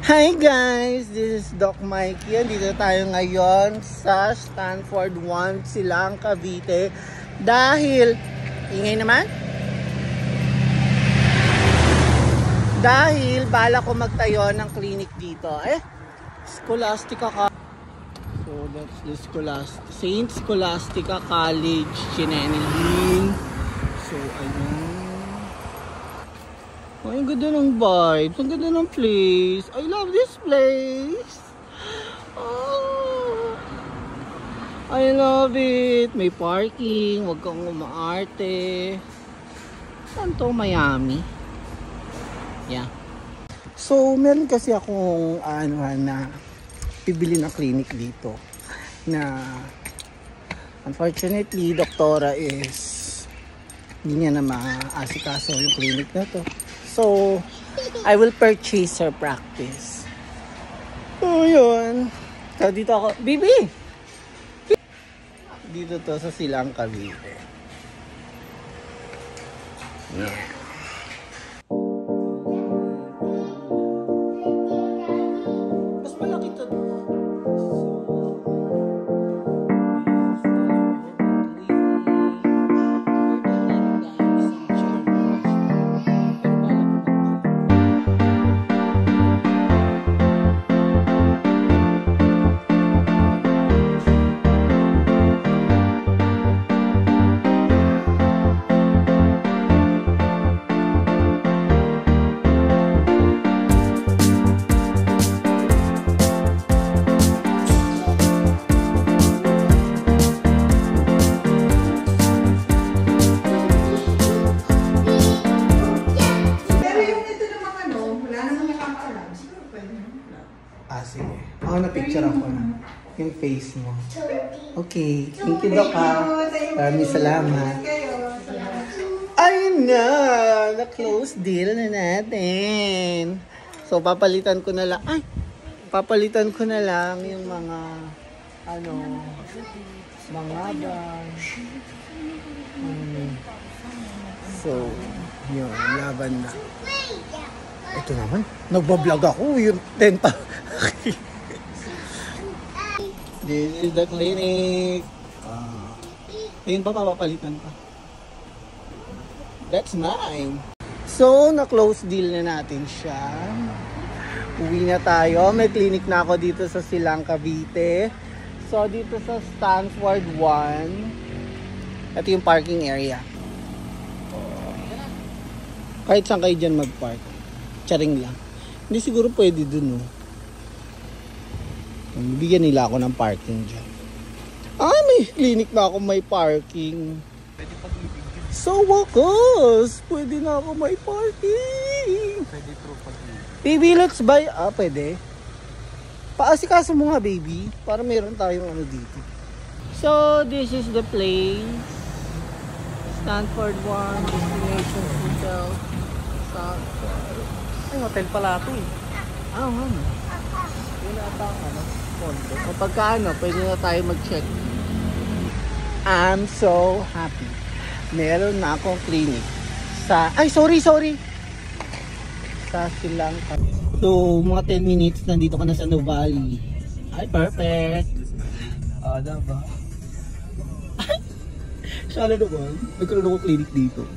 Hi guys! This is Doc Mikey. Dito tayo ngayon sa Stanford 1, Silang, Cavite. Dahil, ingay naman? Dahil bala ko magtayo ng clinic dito. Scholastica ka. So that's the Saint Scholastica College, Chinenilin. So ayun. Ay, ang ganda ng vibes. Ang ganda ng place. I love this place. Oh, I love it. May parking. Huwag kang umaarte. Saan to? Miami. Yeah. So, meron kasi akong na bibili ng clinic dito. Na unfortunately, doktora is hindi niya na maasikaso yung clinic na to. So, I will purchase her practice. So, yun. So, dito ako. Bibi! Dito to sa Silang, Cavite. Yeah. Mas malaki to. Sige. Na-picture ako na. Yung face mo. Okay. Thank you, Doc. Maraming salamat. Ayun na! Na-close deal na natin. So, papalitan ko na lang. Papalitan ko na lang yung mga mga bag. So, yun. Laban na. Ito naman. Nagbablog ako. Yung tenta. This is the clinic. Ayun pa, papapalitan pa. That's mine. So, na-close deal na natin siya. Uwi na tayo. May clinic na ako dito sa Silang, Cavite. So, dito sa Stanford 1. Ito yung parking area. Kahit saan kayo dyan mag-park. Charing lang. Hindi siguro pwede dun, no? Bigyan nila ako ng parking dyan. May clinic na ako may parking. Pwede pag-ibig yun. So, wakas! Pwede na ako may parking. Pwede through pag-ibig. Baby, let's buy. Pwede. Paasikaso mo nga, baby. Para meron tayong dito. So, this is the place. Stanford 1, Destination Hotel. Stanford. Ay, hotel pala ito eh. Wala pa condo. Kapag pwede na tayo mag-check. I'm so happy. Meron na akong clinic sa... sorry! Sa Silang. So, mga 10 minutes nandito ka na sa Nuvali. Perfect! Diba? Sana naman. Nagkaroon ako clinic dito.